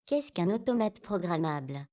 Qu'est-ce qu'un automate programmable?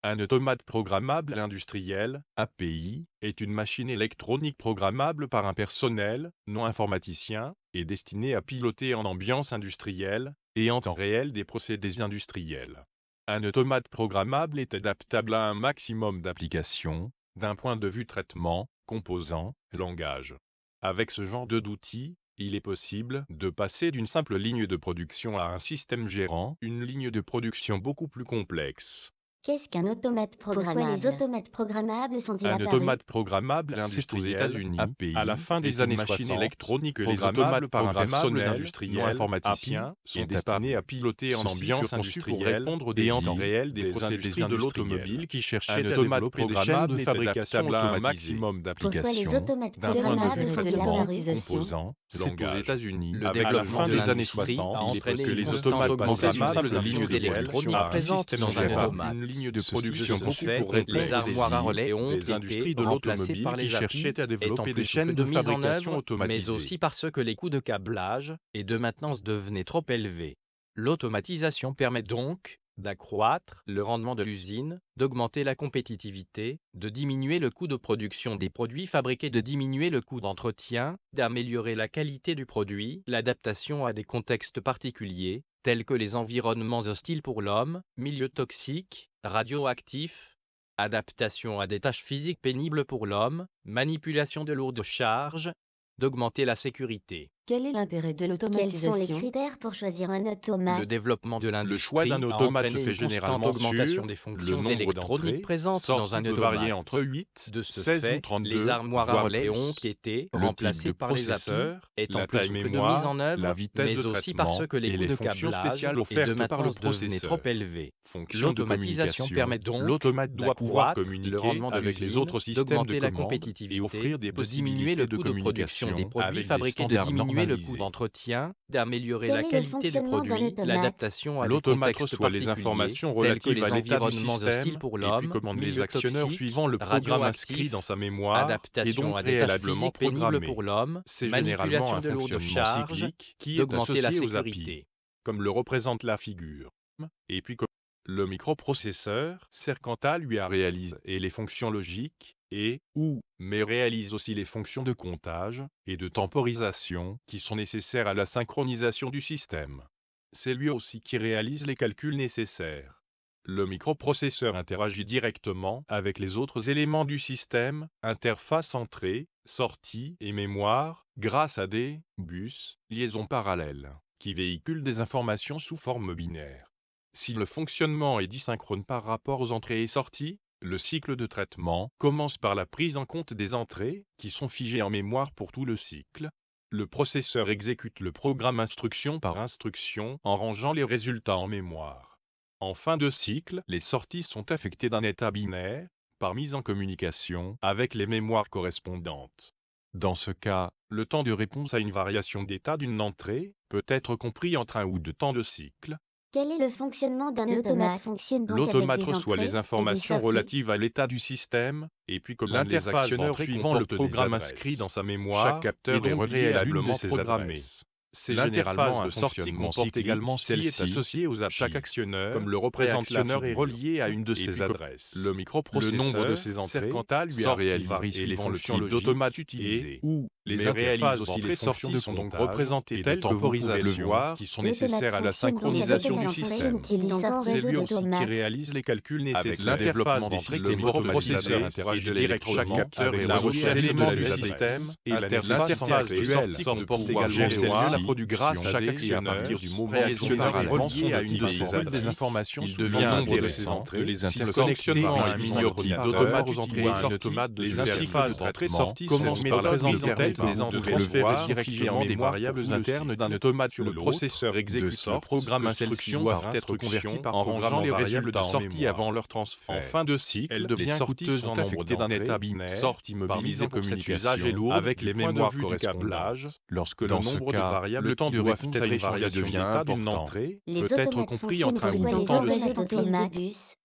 Un automate programmable industriel, API, est une machine électronique programmable par un personnel, non informaticien, et destinée à piloter en ambiance industrielle, et en temps réel des procédés industriels. Un automate programmable est adaptable à un maximum d'applications, d'un point de vue traitement, composants, langage. Avec ce genre d'outils, il est possible de passer d'une simple ligne de production à un système gérant, une ligne de production beaucoup plus complexe. Qu'est-ce qu'un automate programmable? Pourquoi les automates programmables sont-ils Un apparus? automate programmable C'est aux industriel, États-Unis, API, à la fin des est une années machine 60, électronique que que les les automates automates par un personnel industriels, non informaticien API, sont sont destinés à apparus. piloter en Ceux-ci ambiance furent conçus pour industrielle répondre aux et en temps désirs réel des des procédés industries de l'automobile qui un cherchaient à automate développer des chaînes programmable de est fabrication adaptable à un automatisées. maximum Pourquoi les d'applications, automates d'un point de programmables vue sont-ils traitement, apparus? composants, C'est aux langage. États-Unis, Le avec la développement fin de des années l'industrie 60, a il est entraîné possible une que les constante automates augmentation programmables des ligne ligne d'électronique par un présentes système dans un gérant, automate. une ligne de Ceci production se beaucoup fait, plus les complexe armoires à des relais ont des été industries de remplacées l'automobile par qui les cherchaient à étant développer des plus chaînes souple de de mise en fabrication œuvre, mais automatisées. aussi parce que les coûts de câblage et de maintenance devenaient trop élevés. L'automatisation permet donc d'accroître le rendement de l'usine, d'augmenter la compétitivité, de diminuer le coût de production des produits fabriqués, de diminuer le coût d'entretien, d'améliorer la qualité du produit, l'adaptation à des contextes particuliers, tels que les environnements hostiles pour l'homme, milieux toxiques, radioactifs, adaptation à des tâches physiques pénibles pour l'homme, manipulation de lourdes charges, d'augmenter la sécurité. Quel est l'intérêt de Quels sont les l'automatisation? critères pour choisir un Le automate? développement de Le choix l'industrie d'un a automate entraîné se fait une constante généralement augmentation sur des le fonctions nombre électroniques d'entrées, présentes dans un sorties peut varier automate. entre 8, De ce 16 ou fait, 32, les armoires à voire relais plus. ont été Le type remplacées de par les API, processeur, étant la plus taille souples de mise en mémoire, la œuvre, vitesse mais de aussi parce traitement que les et coûts les de fonctions câblage spéciales et de offertes par le maintenance devenaient trop processeur. élevés. Fonction de L'automatisation communication, permet donc l'automate doit pouvoir d'accroître le communiquer rendement de avec les l'usine, autres systèmes de d'augmenter la commande et compétitivité, offrir des de diminuer le possibilités de coût de production des communication produits avec des fabriqués, de standards diminuer le coût normalisés. d'entretien, d'améliorer Quel la est le qualité du fonctionnement d'un produit, automate? l'adaptation à des L'automate contextes reçoit les particuliers, informations tels que relatives à les l'état du environnements hostiles système pour et puis l'homme, commande les milieux actionneurs toxiques, suivant le programme inscrit dans radioactifs, sa mémoire et adaptation donc à des tâches préalablement physiques pénibles programmé. pour l'homme, C'est généralement manipulation un de lourdes fonctionnement charges, cyclique qui est d'augmenter la associé aux API, sécurité. comme le représente la figure. Et puis comme le microprocesseur sert quant à lui à réaliser les fonctions logiques mais réalise aussi les fonctions de comptage et de temporisation qui sont nécessaires à la synchronisation du système. C'est lui aussi qui réalise les calculs nécessaires. Le microprocesseur interagit directement avec les autres éléments du système, interface entrée, sortie et mémoire, grâce à des bus, liaisons parallèles, qui véhiculent des informations sous forme binaire. Si le fonctionnement est disynchrone par rapport aux entrées et sorties, le cycle de traitement commence par la prise en compte des entrées, qui sont figées en mémoire pour tout le cycle. Le processeur exécute le programme instruction par instruction en rangeant les résultats en mémoire. En fin de cycle, les sorties sont affectées d'un état binaire, par mise en communication avec les mémoires correspondantes. Dans ce cas, le temps de réponse à une variation d'état d'une entrée peut être compris entre un ou deux temps de cycle. Quel est le fonctionnement d'un automate? L'automate fonctionne donc avec L'automate des reçoit entrées les et des informations sorties. relatives à l'état du système, et puis commande les L'interface actionneurs d'entrée suivant le comporte des programme adresses. inscrit dans sa Chaque mémoire, capteur et donc est relié à l'une de préalablement ces programmé. adresses. C'est L'interface généralement un de sortie fonctionnement comporte cyclique également qui est celle-ci. associé aux API. Chaque actionneur, Comme le représente la réactionneur est figure, relié à une de et ces puis adresses. le microprocesseur, Le nombre de ces sert entrées quant à lui à sorties réaliser varie les suivant le fonctions type logiques d'automate utilisé. les Mais réalise réalise aussi aussi les les fonctions de sorties sont donc comptage représentées et de telles que vous pouvez le temporisation voir. qui sont L'automate nécessaires à la fonctionne donc avec synchronisation des du entrées système. et des sorties. C'est réseau lui aussi qui d'automates. réalise les calculs Avec nécessaires. l'interface d'entrée Le microprocesseur interagit directement avec les autres éléments du système et l'interface actuelle comporte également celle-ci la production grâce à chaque actionneur à partir du moment où sont reliés à une de ces adresses. des informations Il sous devient nombre de ces intéressant entrées que les si le interfaces fonctionnement est minoritaire d'automate aux entrées ou et un sorties, automate de les supérieur. interfaces d'entrée-sortie Commence par la prise en compte des entrées directement des variables internes d'un automate sur le processeur exécute le programme instruction doivent être converties par en rangeant les résultats de sortie avant leur transfert. En fin de cycle, elle devient coûteuse en nombre d'un état binaire, sortie mobilisée pour cet usage est lourde avec les mémoires correspondantes. Lorsque le nombre de variables le temps de réponse à une variation d'état d'une entrée Les peut être automates compris fonctionnent entre un ou avec deux les temps de réseaux cycle. d'automates.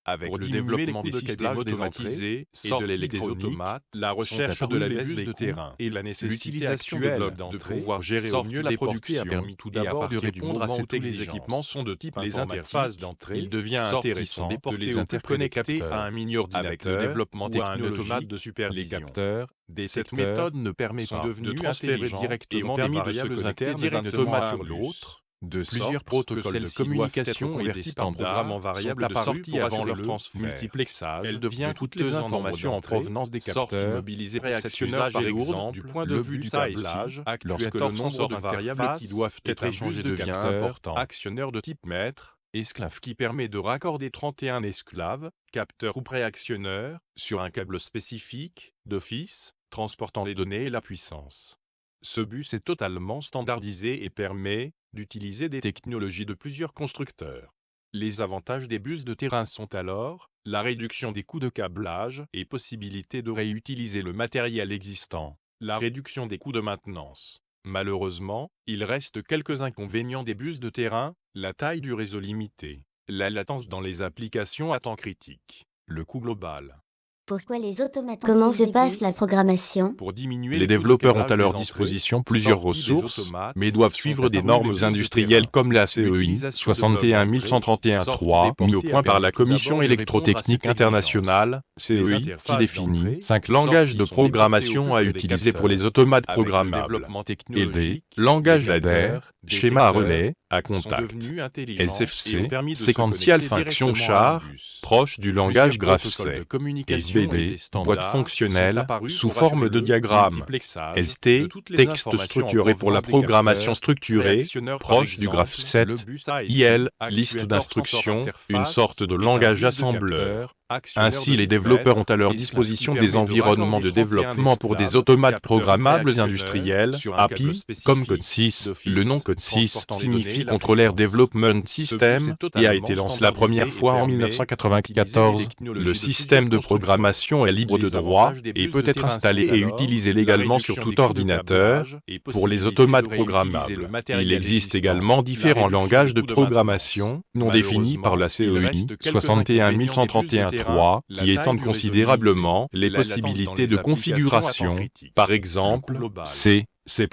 avec pour le diminuer développement les des coûts de systèmes cadrage des automatisés et de sorties des l'électronique, automates, la recherche sont de la apparus baisse les de coûts terrain et la nécessité L'utilisation de actuelle blocs de d'entrée, pouvoir gérer au sortie mieux la des portiers production a permis tout et à d'abord de partir du répondre moment à où cette tous les exigence. équipements sont de type Les informatique, interfaces d'entrée, il devient sortie intéressant sont de déportées les au plus près des interconnecter capteurs. à un mini-ordinateur Avec le développement ou à un technologique, automate de les supervision. capteurs, Cette détecteurs méthode ne permet sont pas de devenus transférer intelligents et directement ont des permis de se variables connecter internes d'un directement automate à sur un l'autre, de plusieurs sorte que protocoles de celles-ci doivent être communication et des convertis par standards programme en sont variables de apparus sortie pour avant assurer leur le transfert. multiplexage Elle devient de toutes les coûteuse en informations en nombre d'entrées, provenance des sortent capteurs, mobilisées pour cet réactionneurs usage par est lourde exemple, du point de le vue but du ici, câblage, lorsque le nombre de variables qui doivent être échangées devient important. Actionneur de type maître, esclave qui permet de raccorder 31 esclaves, capteurs ou préactionneurs, sur un câble spécifique, d'office, transportant les données et la puissance. Ce bus est totalement standardisé et permet d'utiliser des technologies de plusieurs constructeurs. Les avantages des bus de terrain sont alors la réduction des coûts de câblage et possibilité de réutiliser le matériel existant, la réduction des coûts de maintenance. Malheureusement, il reste quelques inconvénients des bus de terrain, la taille du réseau limité, la latence dans les applications à temps critique, le coût global. Pourquoi les automates Comment ont-ils se des passe bus la programmation? Pour diminuer Les coûts de développeurs ont câblage à leur des disposition entrées, plusieurs sorties des ressources, automates, mais doivent sont suivre des apparus normes les bus de industrielles terrain. comme la CEI L'utilisation de blocs d'entrée, 61131-3, mis au sorties point par la a permis tout Commission d'abord de répondre à électrotechnique cette internationale, Les CEI, qui interfaces définit d'entrée, 5 sorties langages de sont déportées au programmation plus à près des utiliser pour capteurs. les automates Avec le programmables. développement LD, technologique, langage les ADER, capteurs, schéma à détecteurs relais, à sont contact. devenus intelligents et SFC, ont permis de se Sequential connecter Function directement à un Char, bus. proche du langage Plusieurs protocoles de GraphC. communication et SBD, des standards boîte sont fonctionnelle, apparus sous pour forme assurer de le diagramme. multiplexage de ST, toutes les texte informations en structuré pour la provenance des programmation capteurs, structurée, réactionneurs par proche du exemple, graphe 7, le bus ASI, IL, liste actuateur d'instructions, sensor une interface, sorte de est un langage bus de assembleur. capteurs, actionneur Ainsi, de les type développeurs ont à leur maître, disposition esclave qui des permet de environnements de raccorder 31 développement pour des esclaves, automates capteurs programmables préactionneurs, industriels, sur un câble API, spécifique, comme Code 6. d'office, Le nom Code 6 transportant les données et signifie la Controller puissance. Development Ce bus System est et totalement a été lancé la première standardisé et fois en permet 1994. d'utiliser les Le technologies de système de plusieurs programmation est libre de Les droit avantages des et bus peut de être terrain installé sont et alors utilisé la légalement réduction sur des tout coûts de ordinateur. câblage et Pour les possibilité automates de réutiliser programmables, le matériel il existe existant, également la différents réduction langages des de coûts de programmation, non définis par la Malheureusement, il CEI reste quelques inconvénients des bus de 61131-3, terrain, qui la étendent taille du réseau considérablement limité, les la latence dans possibilités les de applications à temps configuration, critique, par le exemple coût global. C, C++,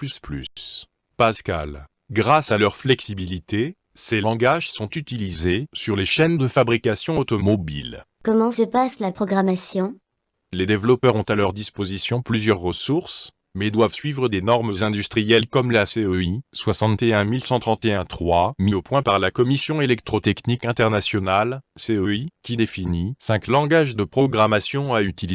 Pascal. Grâce à leur flexibilité, ces langages sont utilisés sur les chaînes de fabrication automobile. Comment se passe la programmation? Les développeurs ont à leur disposition plusieurs ressources, mais doivent suivre des normes industrielles comme la CEI 61131-3, mis au point par la Commission électrotechnique internationale, CEI, qui définit 5 langages de programmation à utiliser.